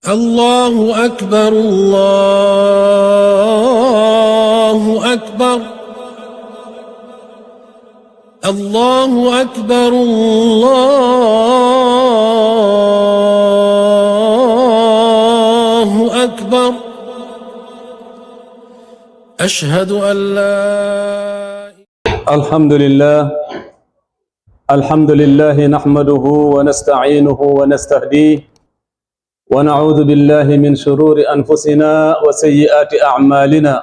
الله أكبر الله أكبر الله أكبر الله أكبر أشهد أن لا الحمد لله نحمده ونستعينه ونستهديه ونعوذ بالله من شرور أنفسنا وسيئات أعمالنا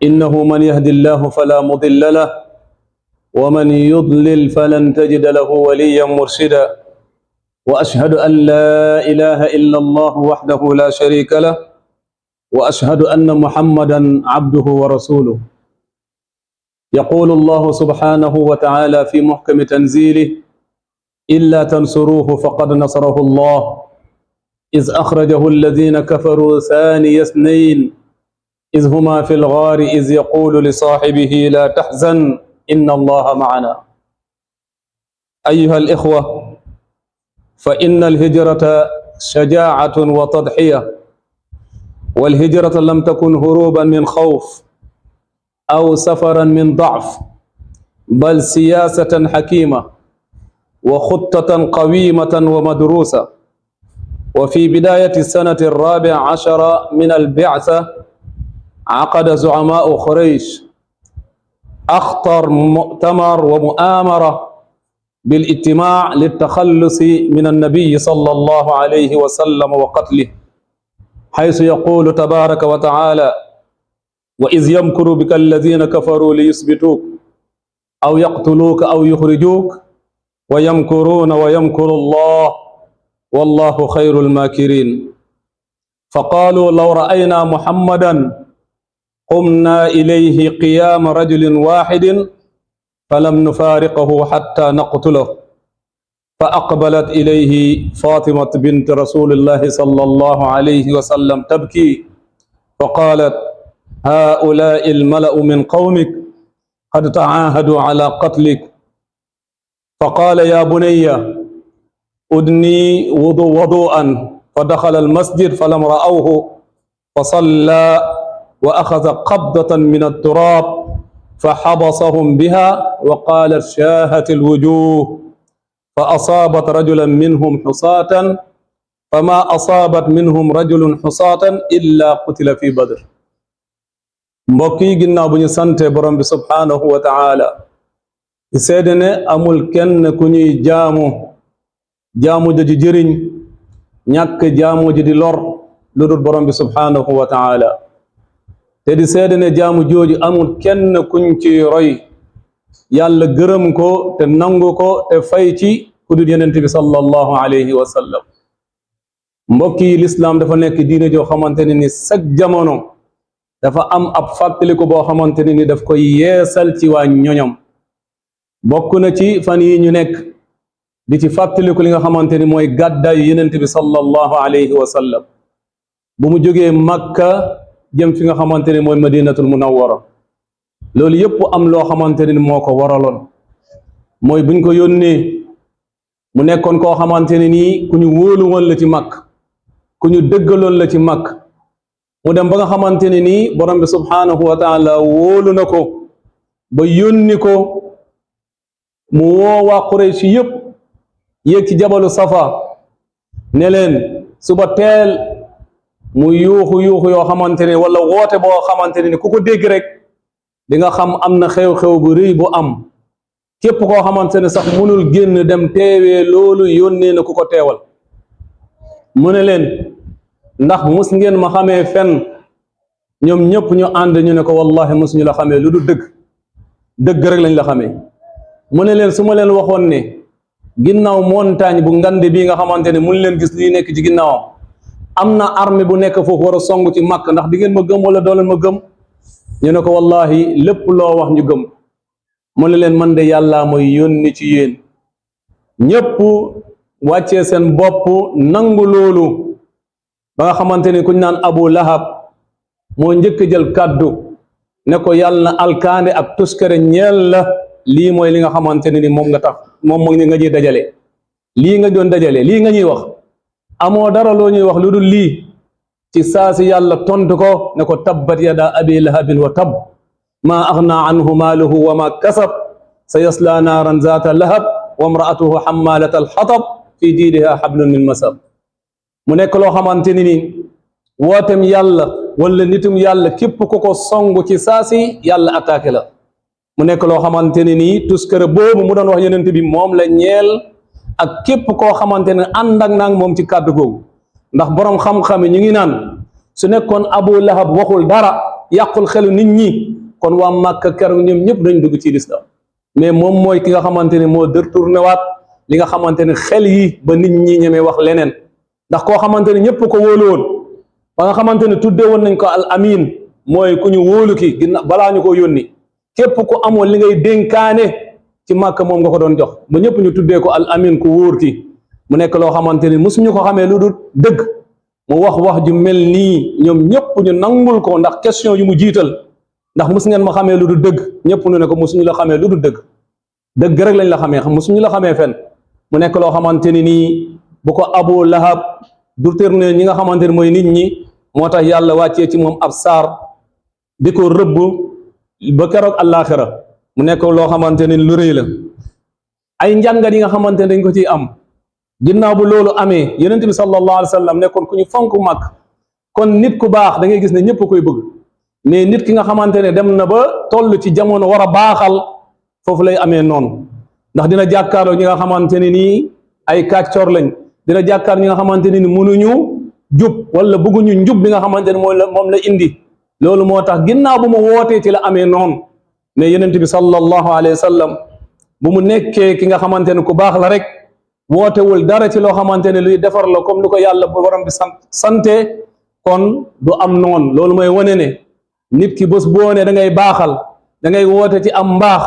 إنه من يهد الله فلا مضل له ومن يضلل فلن تجد له وليا مرشدا وأشهد أن لا إله إلا الله وحده لا شريك له وأشهد أن محمدا عبده ورسوله يقول الله سبحانه وتعالى في محكم تنزيله إلا تنصروه فقد نصره الله إذ أخرجه الذين كفروا ثاني اثنين إذ هما في الغار إذ يقول لصاحبه لا تحزن إن الله معنا. أيها الإخوة، فإن الهجرة شجاعة وتضحية، والهجرة لم تكن هروبا من خوف أو سفرا من ضعف، بل سياسة حكيمة وخطة قويمة ومدروسة. وفي بداية السنة 14 من البعثة عقد زعماء قريش أخطر مؤتمر ومؤامرة بالاجتماع للتخلص من النبي صلى الله عليه وسلم وقتله، حيث يقول تبارك وتعالى: وإذ يمكر بك الذين كفروا ليثبتوك أو يقتلوك أو يخرجوك ويمكرون ويمكر الله والله خير الماكرين. فقالوا لو رأينا محمدا قمنا إليه قيام رجل واحد فلم نفارقه حتى نقتله. فأقبلت إليه فاطمة بنت رسول الله صلى الله عليه وسلم تبكي فقالت: هؤلاء الملأ من قومك قد تعاهدوا على قتلك. فقال: يا بني أدني وضوءا. فدخل المسجد فلم رأوه فصلى وأخذ قبضة من التراب فحبصهم بها وقال: شاهت الوجوه. فأصابت رجلا منهم حصاة فما أصابت منهم رجل حصاة إلا قتل في بدر. mbokk yi ginnaaw bu ñu sante borom bi subhaanahu wa taala di seede ne amul kenn ku ñuy jaamu ji jëriñ ñàkk jaamu ji di lor lu dul borom bi subhaanahu wa taala, te di seede ne jaamu jooju amul kenn kuñ ci roy yàlla gërëm ko te nangu ko te fay ci ku dul yonent bi sallallahu alayhi wa sallam. mbokk yi lislaam dafa nekk diine joo xamante ne ni sag jamono dafa am ab fàttaliku boo xamante ne ni daf koy yeesal ci waa ñoñom. bokk na ci fan yi ñu nekk di ci fàttaliku li nga xamante ni mooy gàddaayu yonent bi sallallahu alayhi wa sallam bu mu jógee Makka jëm fi nga xamante ni mooy Madinatul Munawwara. loolu yëpp am loo xamante ni moo ko waraloon, mooy buñ ko yónnee mu nekkoon koo xamante ne nii ku ñu wóolu woon la ci Makka, ku ñu dëggaloon la ci Makka. mu dem ba nga xamante ne nii borom bi subhaanahu wa taala wóolu na ko ba yónni ko mu woo waa Quraysh yëpp yéeg ci jabalu Safa ne leen suba teel mu yuuxu yoo xamante ne wala woote boo xamante ne ku ko dégg rek di nga xam am na xew-xew bu rëy bu am. képp koo xamante ne sax mënul génn dem teewee loolu yónnee na ku ko teewal. mu ne leen ndax mus ngeen ma xamee fenn? ñoom ñëpp ñu ànd ñu ne ko wallahi musuñu la xamee lu du dëgg rek lañ la xamee. mu ne leen su ma leen waxoon ne ginnaaw montagne bu ngande bii nga xamante ne mun leen gis lii nekk ci ginnaawam am na armée bu nekk foofu war a song ci Makka, ndax di ngeen ma gëm wala doo leen ma gëm? ñu ne ko wallahi lépp loo wax ñu gëm. mu ne leen man de yàlla mooy yónni ci yéen. ñëpp wàccee seen bopp nangu loolu ba nga xamante ni kuñ naan Abu Lahab moo njëkk jël kàddu ne ko yàlla na alkaande ak tuskare ñeel la. lii mooy li nga xamante ne ni moom nga tax moom nga ñuy dajale, lii nga doon dajale, lii nga ñuy wax amoo dara loo ñuy wax lu dul lii ci saasi yàlla tontu ko ne ko tabbat yada abi lahabin wa tab maa agna anhu maaluhu wa ma kasab sa yasla naaran zaata lahab wa imraatuhu xammalata alxatab fi jiidiha xablun min masab mu nekk loo xamante ni nii wootem yàlla wala nitum yàlla képp ku ko songu ci saasi yàlla attaqué la mu nekk loo xamante ne nii tuskare boobu mu doon wax yonent bi moom la ñeel ak képp koo xamante ne ànd ak naag moom ci kàddu googu ndax borom xam-xam yi ñu ngi naan su nekkoon Abu Lahab waxul dara yàqul xelu nit ñi kon waa Màkka keroog ñoom ñëpp dañ dugg ci lislaam mais moom mooy ki nga xamante ne moo détourné waat li nga xamante ne xel yi ba nit ñi ñemee wax leneen ndax koo xamante ne ñëpp ko wóolu woon ba nga xamante ne tuddee woon nañ ko al amin mooy ku ñu wóolu ki ginnaaw balaa ñu ko yónni képp ku amoon li ngay dénkaane ci Màkka moom nga ko doon jox ba ñëpp ñu tuddee ko al amin ku wóor ki mu nekk loo xamante ni musuñu ko xamee lu dul dëgg mu wax ju mel nii ñoom ñëpp ñu nangul ko ndax question yu mu jiital ndax mus ngeen ma xamee lu dul dëgg ñëpp nu ne ko musuñu la xamee lu dul dëgg dëgg rek lañ la xamee musuñu la xamee fen mu nekk loo xamante ni nii bu ko Abu Lahab du tourné ñi nga xamante ni mooy nit ñi moo tax yàlla wàccee ci moom ab saar di ko rëbb ba keroog àllaaxira mu nekk loo xamante ni lu rëy la ay njàngat yi nga xamante ne dañ ko ciy am ginnaaw bu loolu amee yonent bi sallallahu alayhi wa sallam nekkoon ku ñu fonk mag kon nit ku baax da ngay gis ne ñëpp koy bëgg mais nit ki nga xamante ne dem na ba toll ci jamono war a baaxal foofu lay amee noonu ndax dina jàkkaarloo ñi nga xamante ne nii ay kàccoor lañ dina jàkkaar ñi nga xamante ne ni mënuñu jub wala bëgguñu njub bi nga xamante ne moom la indi loolu moo tax ginnaaw bu mu wootee ci la amee noonu mais yonent bi sallallahu alayhi wa sallam bu mu nekkee ki nga xamante ne ku baax la rek wootewul dara ci loo xamante ne luy defar la comme lu ko yàlla borom bi sante kon du am noonu loolu mooy wane ne nit ki bés boo ne da ngay baaxal da ngay woote ci am mbaax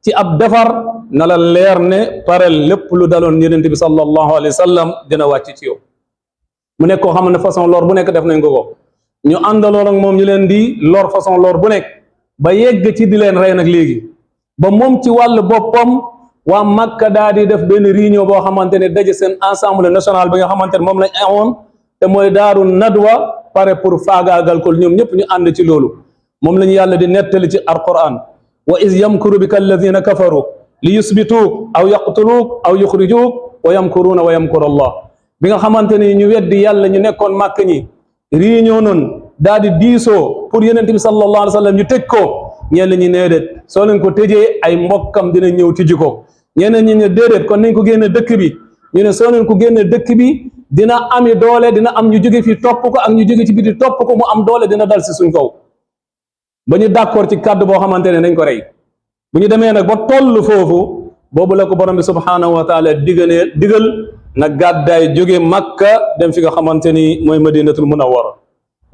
ci ab defar na la leer ne parel lépp lu daloon yonent bi sallallahu alayhi wa sallam dina wàcc ci yow mu nekk koo xam ne façon lor bu nekk def nañ ko ñu àndaloon ak moom ñu leen di lor façon lor bu nekk ba yegg ci di leen rey nag léegi ba moom ci wàllu boppam waa Makka daa di def benn réunion boo xamante ne daje seen assemblée nationale bi nga xamante ne moom lañ amoon te mooy daaru nadwa pare pour faagaagal ko ñoom ñëpp ñu ànd ci loolu moom la ñu yàlla di nettali ci alquran wa iz yamkuru bika alladina kafaru li yusbituuk aw yaqtuluuk aw yuxrijuuk wa yamkuruuna wa yamkuru allah bi nga xamante ne ñu weddi yàlla ñu nekkoon màkk ñi réunion noonu daal di diisoo pour yonent bi sallallahu alayhi wa sallam ñu tëj ko ñenn ñi nee déet soo leen ko tëjee ay mbokkam dina ñëw tijji ko ñeneen ñi ne déedéet kon nañ ko génne dëkk bi ñu ne soo leen ko génne dëkk bi dina ami doole dina am ñu jóge fii topp ko ak ñu jóge ci biti topp ko mu am doole dina dal si suñ kaw ba ñu d'accord ci kàddu boo xamante ne nañ ko rey bu ñu demee nag ba toll foofu boobu la ko borom bi subhanahu wa taala digal na gàddaay jóge Makka dem fi nga xamante ni mooy madinatul munawwara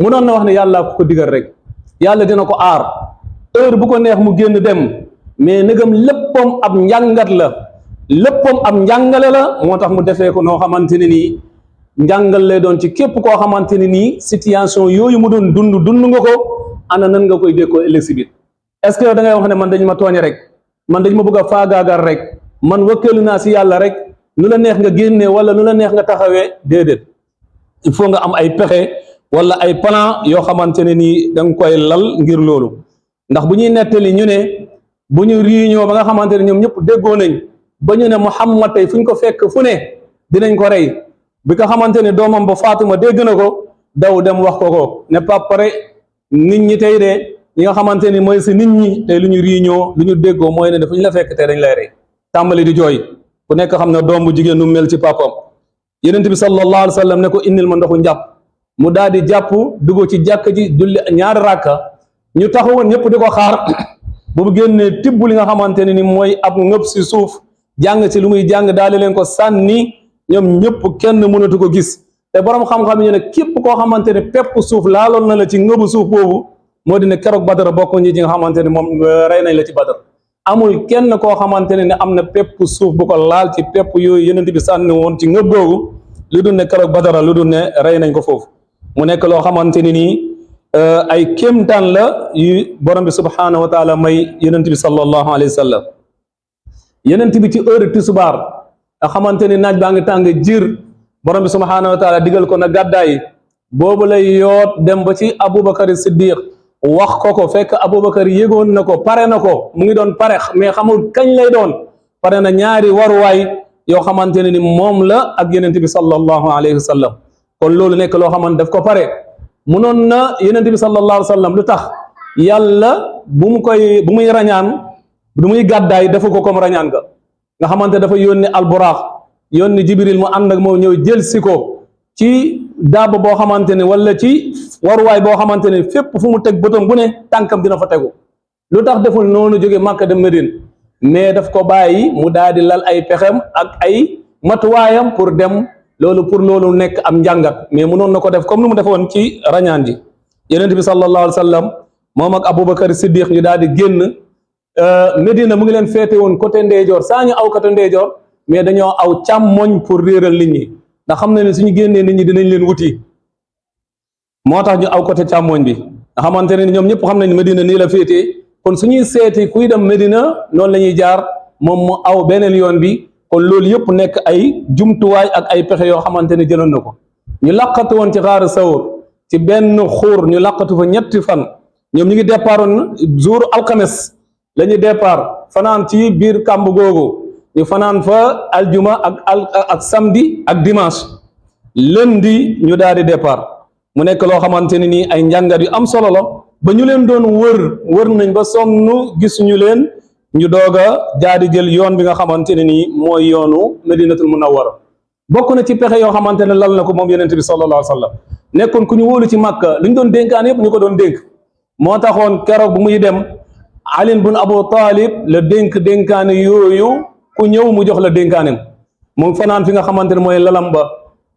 mu doon na wax ne yàlla ko digal rek yàlla dina ko aar heure bu ko neex mu génn dem mais nëgam léppam ab njàngat la léppam ab njàngale la moo tax mu defee ko noo xamante ne nii njàngal lay doon ci képp koo xamante ne nii situation yooyu mu doon dund nga ko ana nan nga koy dékkoo ëllëg si biir est-ce que da ngay wax ne man dañ ma tooñ rek man dañ ma bëgg a faagaagal rek man wëkkeelu naa si yàlla rek nu la neex nga génnee wala nu la neex nga taxawee déedéet il faut nga am ay pexe wala ay plan yoo xamante ne nii da nga koy lal ngir loolu ndax bu ñuy nettali ñu ne bu ñu réunion ba nga xamante ne ñoom ñëpp déggoo nañ ba ñu ne Muhammad tey fu ñu ko fekk fu ne dinañ ko rey bi nga xamante ne doomam ba Faatuma dégg na ko daw dem wax ko ne pare nit ñi tey de ñi nga xamante ni mooy si nit ñi tey lu ñu réunion lu ñu déggoo mooy ne fu ñu la fekk tey dañ lay rey tàmbali di jooy ku nekk xam ne doom bu jigéen nu mel ci papam Yonent bi sallallahu alayhi wa sallam ne ko indil ma ndoxu njàpp mu daal di jàpp dugg ci jàkk ji julli ñaari rakka ñu taxawoon ñëpp di ko xaar bu mu génnee tibb li nga xamante ne ni mooy ab ngëb si suuf jàng ci lu muy jàng daal di leen ko sànni ñoom ñëpp kenn mënatu ko gis te borom xam-xam ñu ne képp koo xamante ne pepp suuf laaloon na la ci ngëbu suuf boobu moo di ne keroog Badar bokk ñi ci nga xamante ne moom rey nañ la ci Badar amul kenn koo xamante ne am na pepp suuf bu ko laal ci pepp yooyu Yonent bi sànni woon ci ngëb googu lu dul ne keroog Badar lu dul ne rey nañ ko foofu mu nekk loo xamante ne nii ay kéemtaan la yu borom bi subhanahu wa taala may Yonent bi sallallahu alayhi wa sallam Yonent bi ci heure tisbaar nga xamante ni naaj baa ngi tàng jir borom bi subhanahu wa taala digal ko na gàddaay boobu lay yoot dem ba ci Abubakar Siddiq wax ko fekk Abubakar yëgoon na ko pare na ko mu ngi doon pare mais xamul kañ lay doon pare na ñaari waruwaay yoo xamante ne ni moom la ak yenente bi sallallahu alayhi wa sallam kon loolu nekk loo xamante daf ko pare munoon na yenente bi sallallahu alayhi wa sallam lu tax yàlla bu muy rañaan bu muy gàddaay defu ko comme rañaan nga xamante dafa yónni alburaax yónni jibril mu ànd ak moom ñëw jël si ko ci daaba boo xamante ne wala ci waruwaay boo xamante ne fépp fu mu teg bëtam bu ne tànkam dina fa tegu lu tax deful noonu jóge Màkka dem Medine mais daf ko bàyyi mu daal di lal ay pexem ak ay matuwaayam pour dem loolu nekk am njàngat mais munoon na ko def comme nu mu defoon ci rañaan ji yonent bi sallallahu alayhi wa sallam moom ak Aboubacar Siddiq ñu daal di génn Medina mu ngi leen féete woon côté ndeyjoor saa ñu aw côté ndeyjoor mais dañoo aw càmmoñ pour réeral nit ñi ndax xam na ne suñu génnee nit ñi dinañ leen wuti moo tax ñu aw côté càmmoñ bi nga xamante ne ñoom ñëpp xam nañ Medina nii la féetee kon suñuy seeti kuy dem Medina noonu la ñuy jaar moom mu aw beneen yoon bi kon loolu yëpp nekk ay jumtuwaay ak ay pexe yoo xamante ne jëloon na ko ñu laqatu woon ci xaaru Sawr ci benn xuur ñu laqatu fa ñetti fan ñoom ñu ngi départoon jour alxames la ñuy départ fanaan ci biir kàmb googu ñu fanaan fa aljuma ak samedi ak dimanche lundi ñu daal di départ mu nekk loo xamante ne nii ay njàngat yu am solo la ba ñu leen doon wër nañ ba sonn gisuñu leen ñu doog a jaadi jël yoon bi nga xamante ne nii mooy yoonu Madinatul Munawwara bokk na ci pexe yoo xamante ne lal na ko moom yonent bi sallallahu alayhi wa sallam nekkoon ku ñu wóolu ci Màkka lu ñu doon dénkaan yëpp ñu ko doon dénk moo taxoon keroog bu muy dem Ali bun Abu Talib la dénkaane yooyu ku ñëw mu jox la dénkaanem mu fanaan fi nga xamante ne mooy lalam ba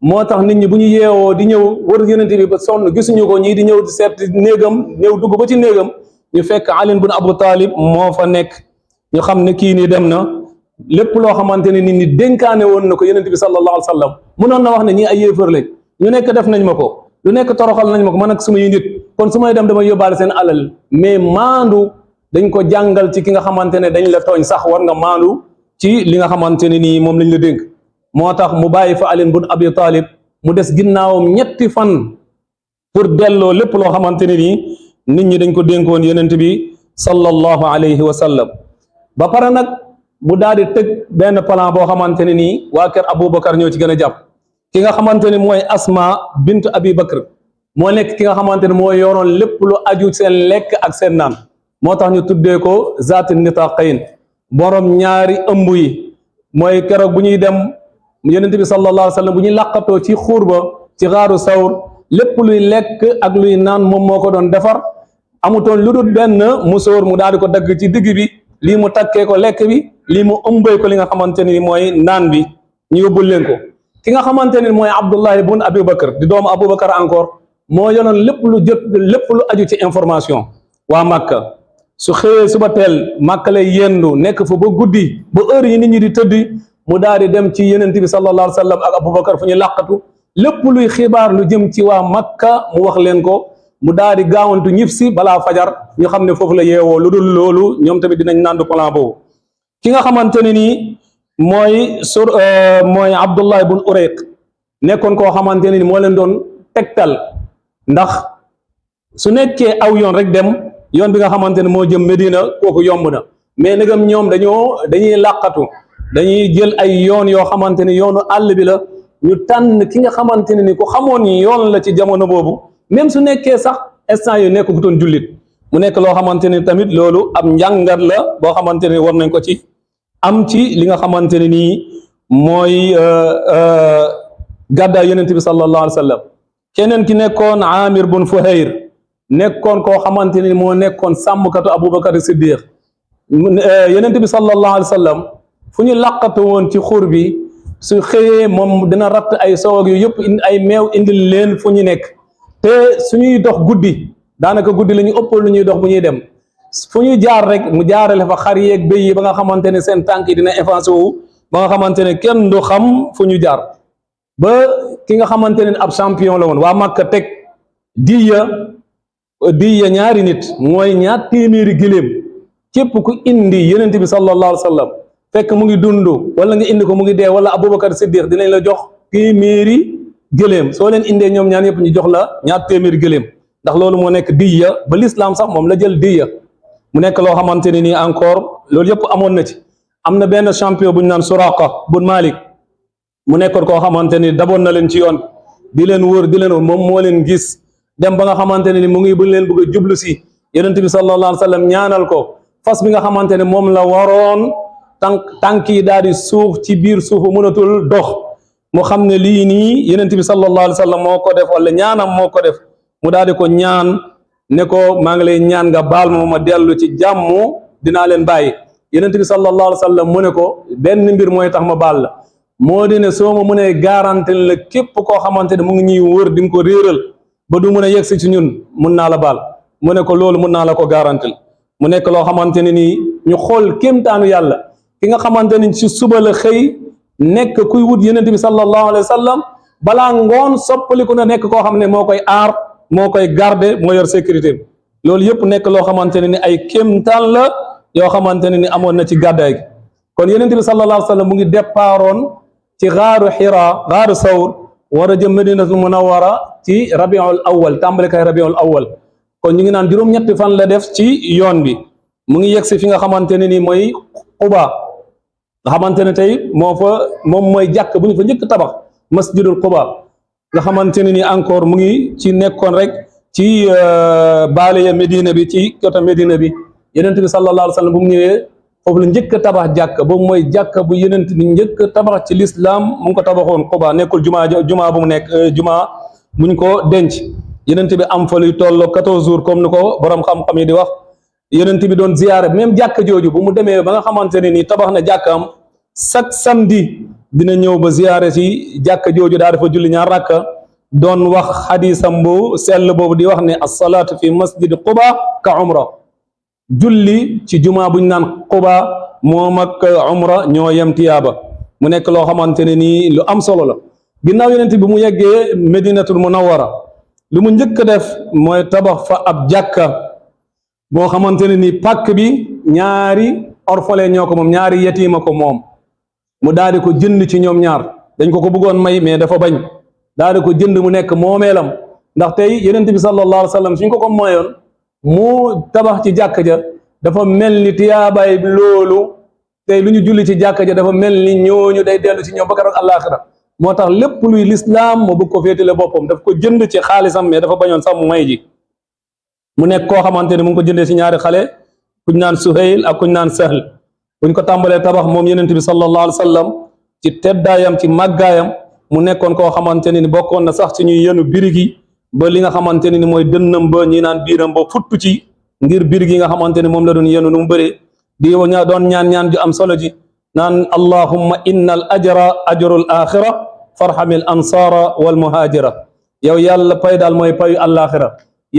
moo tax nit ñi bu ñu yeewoo di ñëw wër yonent bi ba sonn gisuñu ko ñii di ñëw di seet néegam ñëw dugg ba ci néegam ñu fekk Ali bun Abu Talib moo fa nekk ñu xam ne kii nii dem na lépp loo xamante ne nit ñi dénkaane woon na ko yonent bi sallallahu alayhi wa sallam mënoon na wax ne ñii ay yéefar lañ ñu nekk def nañ ma ko lu nekk toroxal nañ ma ko man ak sumay nit kon su may dem damay yóbbaale seen alal mais maandu dañ ko jàngal ci ki nga xamante ne dañ la tooñ sax war nga maandu ci li nga xamante ne nii moom lañ la dénk moo tax mu bàyyi fa Ali bun Abi Talib mu des ginnaawam ñetti fan pour delloo lépp loo xamante ne nii nit ñi dañ ko dénkoon yonent bi sallallahu alayhi wa sallam ba pare nag mu daal di tëg benn plan boo xamante ne nii waa kër Aboubacar ñoo ci gën a jàpp ki nga xamante ne mooy Asma bint Abi Bakr moo nekk ki nga xamante ne moo yoroon lépp lu aju seen lekk ak seen naan moo tax ñu tuddee ko zaati nitaqayn borom ñaari ëmb yi mooy keroog bu ñuy dem yonent bi sallallahu alayhi wa sallam bu ñuy làqatoo ci xuur ba ci xaaru Sawr lépp luy lekk ak luy naan moom moo ko doon defar amutoon lu dul benn musóor mu daal di ko dagg ci digg bi lii mu takkee ko lekk bi lii mu ëmbee ko li nga xamante ni mooy naan bi ñu yóbbul leen ko ki nga xamante ni mooy Abdullahi bun Abi Bakr di doomu Aboubacar encore moo yoroon lépp lu aju ci information waa Makka su xëyee suba teel Makka lay yendu nekk fa ba guddi ba heure yi nit ñi di tëddi mu daal di dem ci yonent bi sallallahu alayhi wa sallam ak Aboubacar fu ñu làqatu lépp luy xibaar lu jëm ci waa Makka mu wax leen ko mu daal di gaawantu ñif si balaa fajar ñu xam ne foofu la yeewoo lu dul loolu ñoom tamit dinañ nandu plan boobu ki nga xamante ne nii mooy Abdullah bun Urayq nekkoon koo xamante ne ni moo leen doon tegtal ndax su nekkee aw yoon rek dem yoon bi nga xamante ne moo jëm Medina kooku yomb na mais nagam ñoom dañuy làqatu dañuy jël ay yoon yoo xamante ne yoonu àll bi la ñu tànn ki nga xamante ne ni ku xamoon yoon la ci jamono boobu même su nekkee sax instant yu nekk ku doon jullit mu nekk loo xamante ne tamit loolu ab njàngat la boo xamante ne war nañ ko ci am ci li nga xamante ne nii mooy gàddaay yonent bi sallallahu alayhi wa sallam keneen ki nekkoon Amir bun Fuhayr nekkoon koo xamante ne moo nekkoon sàmmkatu Aboubacar Siddiq yonent bi sallallahu alayhi wa sallam fu ñu làqatu woon ci xur bi su xëyee moom dina ratt ay soog yu yëpp ay meew indil leen fu ñu nekk te suñuy dox guddi daanaka guddi la ñu ëppal lu ñuy dox bu ñuy dem fu ñu jaar rek mu jaarale fa xar yeeg béy yi ba nga xamante ne seen tànk yi dina effacé wu ba nga xamante ne kenn du xam fu ñu jaar ba ki nga xamante ne ab champion la woon waa Makka teg diya ñaari nit mooy ñaar téeméeri gëléem képp ku indi yonent bi sallallahu alayhi wa sallam fekk mu ngi dund wala nga indi ko mu ngi dee wala Aboubacar Siddiq dinañ la jox téeméeri gëléem soo leen indee ñoom ñaan yëpp ñu jox la ñaar téeméeri gëléem ndax loolu moo nekk diya ba l'islam sax moom la jël diya mu nekk loo xamante ne nii encore loolu yëpp amoon na ci. am na benn champion bu ñu naan Suraqa bun Malik mu nekkoon koo xamante ni daboon na leen ci yoon di leen wër moom moo leen gis dem ba nga xamante ne ni mu ngi bu leen bëgg a jublu si yonent bi sallallahu alayhi wa sallam ñaanal ko fas bi nga xamante ne moom la waroon tànk yi daal di suuf ci biir suufu mënatul dox mu xam ne lii nii yonent bi sallallahu alayhi wa sallam moo ko def wala ñaanam moo ko def mu daal di ko ñaan ne ko maa ngi lay ñaan nga baal ma dellu ci jàmm dinaa leen bàyyi yonent bi sallallahu alayhi wa sallam mu ne ko benn mbir mooy tax ma baal la moo di ne soo ma mënee garanti la képp koo xamante ne mu ngi ñuy wër di nga ko réeral ba du mun a yegsi ci ñun mun naa la baal mu ne ko loolu mun naa la ko garanti mu nekk loo xamante ne nii ñu xool kéemtaanu yàlla ki nga xamante ni ci suba la xëy nekk kuy wut yonent bi sallallahu alayhi wa sallam balaa ngoon soppaliku na nekk koo xam ne moo koy aar moo koy garder moo yor sécurité loolu yëpp nekk loo xamante ne ni ay kéemtaan la yoo xamante ne ni amoon na ci gàddaay gi kon yonent bi sallallahu alayhi wa sallam mu ngi départoon ci xaaru Hira xaaru Sawr war a jëm Madinatul Munawwara ci rabiul awwal tàmbali kay rabiul awwal kon ñu ngi naan juróom-ñetti fan la def ci yoon bi mu ngi yegsi fi nga xamante ne ni mooy Quba nga xamante ne tey moom mooy jàkk bu ñu fa njëkk tabax masjidul Quba nga xamante ne ni encore mu ngi ci nekkoon rek ci baale ya Medina bi ci côté Medina bi yonent bi sallallahu alayhi wa sallam bu mu ñëwee foofu la njëkk a tabax jàkk boobu mooy jàkk bu yonent bi njëkk a tabax ci l'islam mu ngi ko tabaxoon Quba nekkul jumaa bu mu nekk jumaa buñ ko denc yonent bi am fa luy toll 14 jours comme ni ko borom xam-xam yi di wax yonent bi doon ziyaare même jàkk jooju bu mu demee ba nga xamante ne nii tabax na jàkkam chaque samedi dina ñëw ba ziyaare ci jàkk jooju daa dafa julli ñaar rakka doon wax xadisam bu sell boobu di wax ne as-salaatu fi masjid Quba ka umra julli ci jumaa buñ naan Quba moom ak umra ñoo yem tiyaaba mu nekk loo xamante ne nii lu am solo la ginnaaw yonent bi mu yeggee Medinatul Munawwara lu mu njëkk a def mooy tabax fa ab jàkka boo xamante ne nii pàkk bi ñaari orphelin ñoo ko moom ñaari yetiima ko moom mu daal di ko jënd ci ñoom ñaar dañ ko bëggoon may mais dafa bañ daal di ko jënd mu nekk moomeelam ndax tey yonent bi sallallahu alayhi wa sallam suñ ko mayoon mu tabax ci jàkka ja dafa mel ni tiyaabaay loolu tey lu ñu julli ci jàkka ja dafa mel ni ñooñu day dellu ci ñoom ba keroog àllaaxira moo tax lépp luy lislaam moo bëgg ko féetale boppam daf ko jënd ci xaalisam mais dafa bañoon sax mu may ji mu nekk koo xamante ne mu ngi ko jëndee ci ñaari xale kuñ naan Suhayl ak kuñ naan Sahl buñ ko tàmbalee tabax moom yonent bi sallallahu alayhi wa sallam ci teddaayam ci màggaayam mu nekkoon koo xamante ne ni bokkoon na sax ci ñuy yenu birig yi ba li nga xamante ne ni mooy dënnam ba ñi naan biiram ba futtu ci ngir birig yi nga xamante ne moom la doon yenu nu mu bëree di doon ñaan ju am solo ji naan allahumma inna al ajra ajrul axira farhamil ansara wal muhajira yow yàlla pay daal mooy payu àllaaxira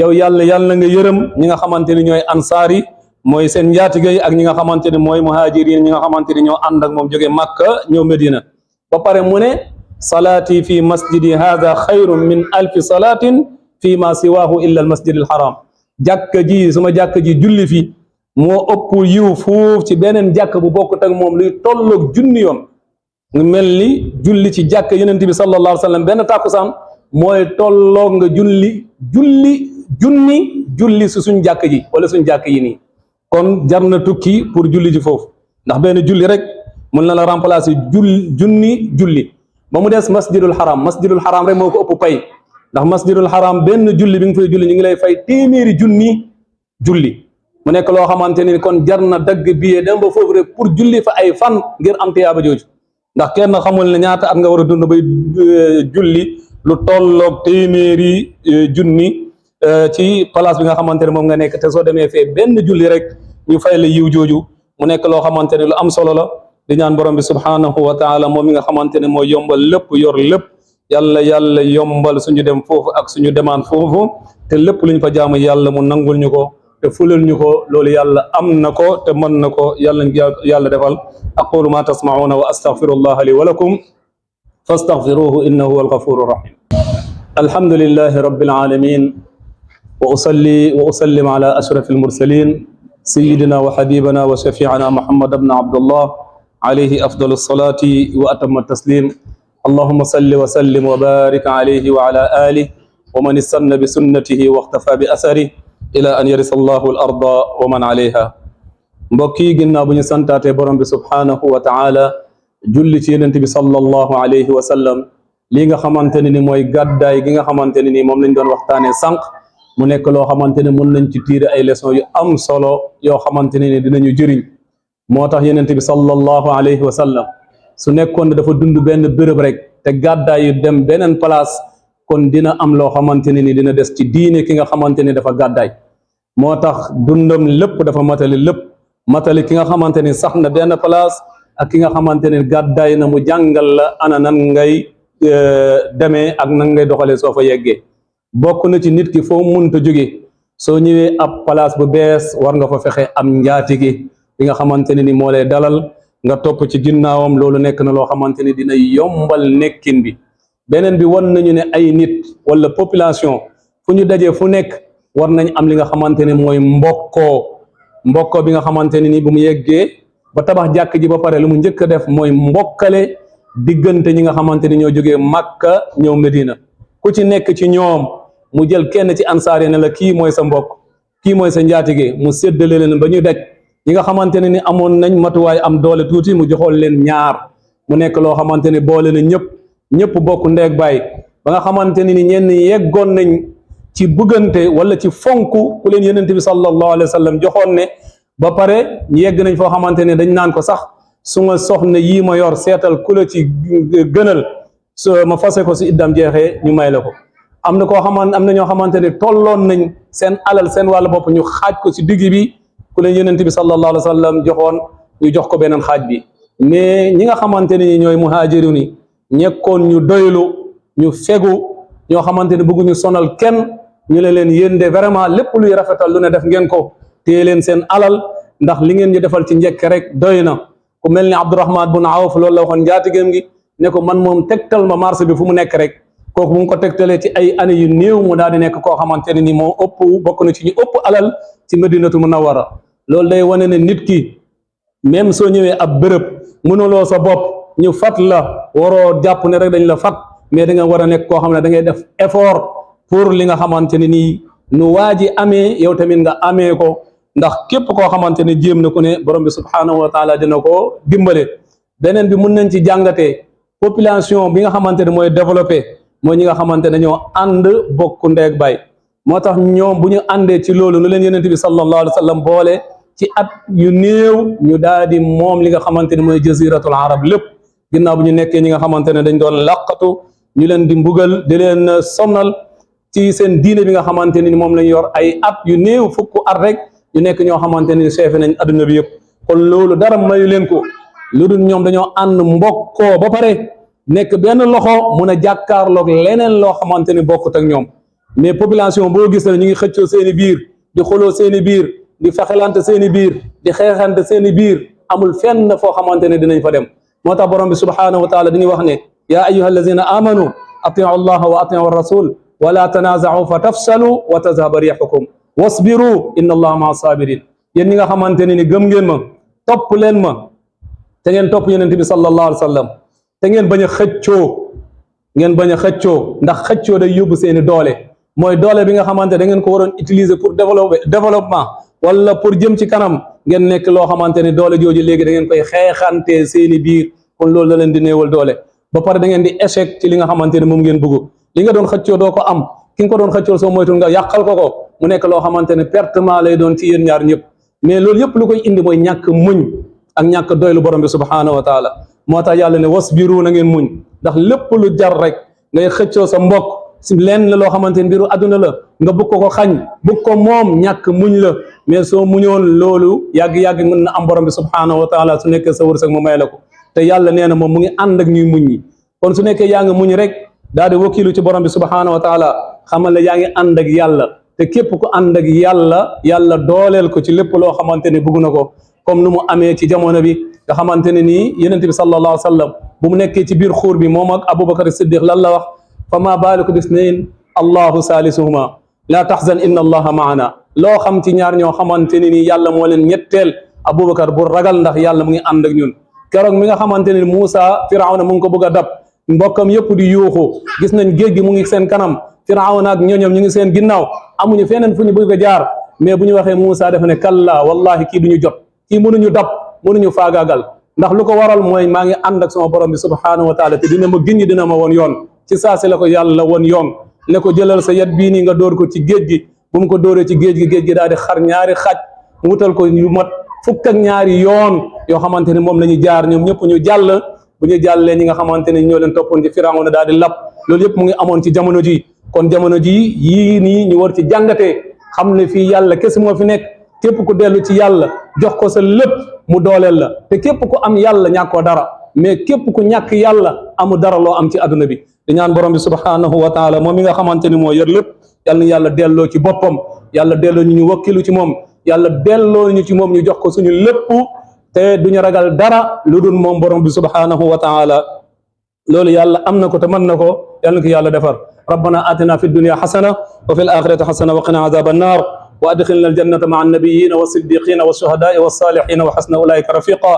yow yàlla nga yërëm ñi nga xamante ni ñooy ansaar yi mooy seen njaatigay ak ñi nga xamante ne mooy muhajirin ñi nga xamante ni ñoo ànd ak moom jóge Makka ñëw Medina ba pare mu ne salaati fi masjidi hada xayrun min alfi salatin fi ma siwaahu illa al masjid al haram jàkka ji suma jàkka ji julli fi moo ëpp yiw fuuf ci beneen jàkk bu bokkut ak moom luy tolloog junni yoon nga mel ni julli ci jàkk yonent bi sallallahu alayhi wa sallam benn tàkkusaan mooy tolloog nga julli si suñ jàkk ji wala suñ jàkk yi nii kon jar na tukki pour julli ji foofu ndax benn julli rek mën na la remplacer junni julli ba mu des masjidul haram rek moo ko ëpp pay ndax masjidul haram benn julli bi nga fay julli ñu ngi lay fay téeméeri junni julli mu nekk loo xamante ni kon jar na dagg billet dem ba foofu rek pour julli fa ay fan ngir am tiyaaba jooju ndax kenn xamul ne ñaata at nga war a dund bay julli lu tolloog téeméeri junni ci place bi nga xamante ne moom nga nekk te soo demee fee benn julli rek ñu fay la yiw jooju mu nekk loo xamante ne lu am solo la di ñaan borom bi subhanahu wa taala moom mi nga xamante ne mooy yombal lépp yor lépp yàlla yombal suñu dem foofu ak suñu demaan foofu te lépp lu ñu fa jaamu yàlla mu nangul ñu ko te fulal ñu ko loolu yàlla am na ko te mën na ko yàlla defal aqulu ma tasma'una wa astaghfirullaha li wa lakum fastaghfiruhu innahu huwal ghafurur rahim alhamdulillahi rabbil alamin wa usalli wa usallim ala ashrafil mursalin sayyidina wa habibina wa shafi'ina muhammad ibn abdullah alayhi afdalus salati wa atammat taslim اللهم صل وسلم وبارك عليه وعلى آله ومن استنى بسنته واختفى بأثره إلى أن يرث الله الأرض ومن عليها. mbokk yi ginnaaw bu ñu santaate borom bi subhanahu wa taala julli ci yonent bi sallallahu alayhi wa sallam lii nga xamante ne ni mooy gàddaay gi nga xamante ne ni moom lañ doon waxtaanee sànq mu nekk loo xamante ne mën nañ ci tiire ay leçons yu am solo yoo xamante ne ni dinañu jëriñ moo tax yonent bi sallallahu alayhi wa sallam su nekkoon ne dafa dund benn bërëb rek te gàddaay yu dem beneen place kon dina am loo xamante ne ni dina des ci diine ki nga xamante ni dafa gàddaay moo tax dundam lépp dafa matali ki nga xamante ni sax na benn place ak ki nga xamante ni gàddaay na mu jàngal la ana nan ngay demee ak nan ngay doxalee soo fa yeggee bokk na ci nit ki foo munta jóge soo ñëwee ab place bu bees war nga fa fexe am njaatige bi nga xamante ne ni moo lay dalal nga topp ci ginnaawam loolu nekk na loo xamante ni dina yombal nekkin bi beneen bi wan nañu ne ay nit wala population fu ñu dajee fu nekk war nañ am li nga xamante ne mooy mbokkoo bi nga xamante ne ni bu mu yeggee ba tabax jàkk ji ba pare lu mu njëkk a def mooy mbokkale diggante ñi nga xamante ni ñoo jógee Makka ñëw Medina ku ci nekk ci ñoom mu jël kenn ci ansaar yi ne la kii mooy sa mbokk kii mooy sa njaatige mu séddale leen ba ñu daj ñi nga xamante ne ni amoon nañ matuwaay am doole tuuti mu joxoon leen ñaar mu nekk loo xamante ne boole na ñëpp bokk ndeeg baay ba nga xamante ni ñenn yeggoon nañ ci bëggante wala ci fonk ku leen yonent bi sallallahu alayhi wa sallam joxoon ne ba pare yegg nañ foo xamante ne dañ naan ko sax su ma soxna yii ma yor seetal ku la ci gënal ma fase ko su iddam jeexee ñu may la ko am na ñoo xamante ne tolloon nañ seen alal seen wàllu bopp ñu xaaj ko ci digg bi ku leen yonent bi sallallahu alayhi wa sallam joxoon ñu jox ko beneen xaaj bi mais ñi nga xamante ne ñooy muhaajirin yi ñekkoon ñu doylu ñu fegu ñoo xamante ne bëgguñu sonal kenn ñu ne leen yéen de vraiment lépp luy rafetal lu ne def ngeen ko téye leen seen alal ndax li ngeen ñu defal ci njëkk rek doy na ku mel ni Abdurahman bun Awf loolu la waxoon njaatigéem gi ne ko man moom tegtal ma marché bi fu mu nekk rek kooku bu mu ko tegtalee ci ay année yu néew mu daal di nekk koo xamante ne ni moo ëpp bokk na ci ñu ëpp alal ci Madinatu Munawwara loolu day wane ne nit ki même soo ñëwee ab bërëb mënuloo sa bopp ñu fat la waroo jàpp ne rek dañ la fat mais da nga war a nekk koo xam ne da ngay def effort pour li nga xamante ne nii nu waa ji amee yow tamit nga amee ko ndax képp koo xamante ne jéem na ku ne borom bi subhanahu wa taala dina ko dimbale beneen bi mun nañ ci jàngatee population bi nga xamante ne mooy développé mooy ñi nga xamante ne ñoo ànd bokk ndeeg baay moo tax ñoom bu ñu àndee ci loolu nu leen yonent bi sallallahu alayhi wa sallam boole ci at yu néew ñu daal di moom li nga xamante ne mooy jaziratul arab lépp ginnaaw bu ñu nekkee ñi nga xamante ne dañ doon laqatu ñu leen di mbugal di leen sonnal ci seen diine bi nga xamante ni moom lañ yor ay at yu néew fukk at rek ñu nekk ñoo xamante ni chef nañ adduna bi yëpp kon loolu dara mayu leen ko lu dul ñoom dañoo ànd mbokkoo ba pare nekk benn loxo mun a jàkkaarloog leneen loo xamante ni bokkut ak ñoom mais population boo gis ne ñu ngi xëccoo seeni biir di xoloo seeni biir di fexelante seeni biir di xeexante seeni biir amul fenn foo xamante ne dinañ fa dem moo tax borom bi subhanahu wa taala dañuy wax ne yaa ayyuha allazina amanu atiu allaha wa atiu rasul wala tanaza'u fa tafsalu wa tazhaba rihukum wasbiru inna allaha ma'a sabirin yéen ñi nga xamante ne ni gëm ngeen ma topp leen ma te ngeen topp yonent bi sallallahu alayhi wa sallam te ngeen bañ a xëccoo ndax xëccoo day yóbbu seeni doole mooy doole bi nga xamante da ngeen ko waroon utiliser pour développement wala pour jëm ci kanam ngeen nekk loo xamante ne doole jooju léegi da ngeen koy xeexante seeni biir kon loolu da leen di néewal doole ba pare da ngeen di échec ci li nga xamante ne moom ngeen bëgg li nga doon xëccoo doo ko am ki nga ko doon xëccoo soo moytul nga yàqal ko mu nekk loo xamante ne pertement lay doon ci yéen ñaar ñëpp mais loolu yëpp lu koy indi mooy ñàkk muñ ak ñàkk doylu borom bi subhanahu wa taala moo tax yàlla ne wasbiru na ngeen muñ ndax lépp lu jar rek ngay xëccoo sa mbokk si lenn la loo xamante ne mbiru àdduna la nga bëgg ko xañ bëgg ko moom ñàkk muñ la mais soo muñoon loolu yàgg-yàgg mën na am borom bi subhanahu wa taala su nekkee sa wërsëg mu may la ko te yàlla nee na moom mu ngi ànd ak ñuy muñ ñi kon su nekkee yaa ngi muñ rek daal di wakilu ci borom bi subhanahu wa taala xamal ne yaa ngi ànd ak yàlla te képp ku ànd ak yàlla dooleel ko ci lépp loo xamante ne bëgg na ko comme nu mu amee ci jamono bi nga xamante ne nii yonent bi sallallahu alayhi wa sallam bu mu nekkee ci biir xuur bi moom ak Abubakar Siddiq lan la wax fa ma baaliku bisnayn allahu salisuhuma la tahzan inna allaha maana loo xam ci ñaar ñoo xamante ne nii yàlla moo leen ñetteel Abubakar bu ragal ndax yàlla mu ngi ànd ak ñun keroog mi nga xamante ne Muusa Firawna mu ngi ko bëgg a dab mbokkam yëpp di yuuxu gis nañ géej gi mu ngi seen kanam Firawna ak ñoñom ñu ngi seen ginnaaw amuñu feneen fu ñu bëgg a jaar mais bu ñu waxee Moussa dafa ne kalla wallahi kii duñu jot kii mënuñu dab mënuñu faagaagal ndax lu ko waral mooy maa ngi ànd ak sama borom bi subhanahu wa taala te dina ma giññi dina ma woon yoon ci saasi la ko yàlla woon yoon ne ko jëlal sa yat bii nii nga dóor ko ci géej gi bu mu ko dóoree ci géej gi daal di xar ñaari xaj mu wutal ko yu mat fukk ak ñaari yoon yoo xamante ne moom la ñu jaar ñoom ñëpp ñu jàll bu ñu jàllee ñi nga xamante ne ñoo leen toppoon ci Firawna daal di lap loolu yëpp mu ngi amoon ci jamono ji kon jamono ji yii nii ñu war ci jàngatee xam ne fii yàlla kese moo fi nekk képp ku dellu ci yàlla jox ko sa lépp mu dooleel la te képp ku am yàlla ñàkkoo dara mais képp ku ñàkk yàlla amu dara loo am ci adduna bi di ñaan borom bi subhanahu wa taala moom mi nga xamante ni moo yor lépp yàlla na yàlla delloo ci boppam yàlla delloo ñu wakkilu ci moom yàlla delloo ñu ci moom ñu jox ko suñu lépp te duñu ragal dara lu dul moom borom bi subhanahu wa taala loolu yàlla am na ko te mën na ko yàlla na ko yàlla defar rabbana atina fi dunya hasana wa fil akhirati hasana wa qina adhaban nar wa adkhilna aljannata ma'a an-nabiyyin was-siddiqin wash-shuhada'i was-salihin wa hasuna ulaika rafiqa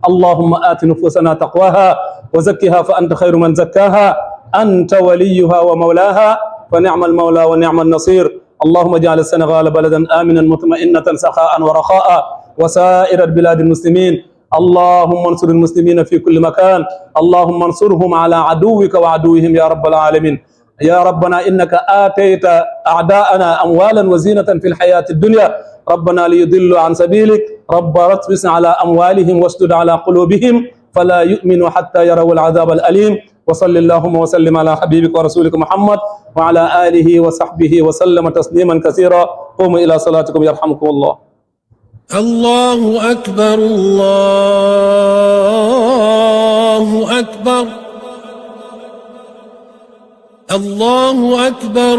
allahumma ati nufusana taqwaha wa zakkiha fa anta khayru man zakkaha anta waliyuha wa mawlaha fa ni'mal mawla wa ni'man nasir اللهم اجعل السنغال بلدا آمنا مطمئنا سخاء ورخاء وسائر البلاد المسلمين اللهم انصر المسلمين في كل مكان اللهم انصرهم على عدوك وعدوهم يا رب العالمين يا ربنا إنك آتيت أعداءنا أموالا وزينة في الحياة الدنيا ربنا ليضلوا عن سبيلك رب اطمس على أموالهم واشدد على قلوبهم فلا يؤمنوا حتى يروا العذاب الأليم وصل اللهم وسلم على حبيبك ورسولك محمد وعلى آله وصحبه وسلم تسليما كثيرا قوموا إلى صلاتكم يرحمكم الله الله أكبر الله أكبر الله أكبر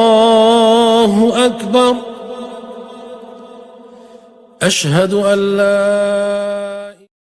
الله أكبر أشهد أن لا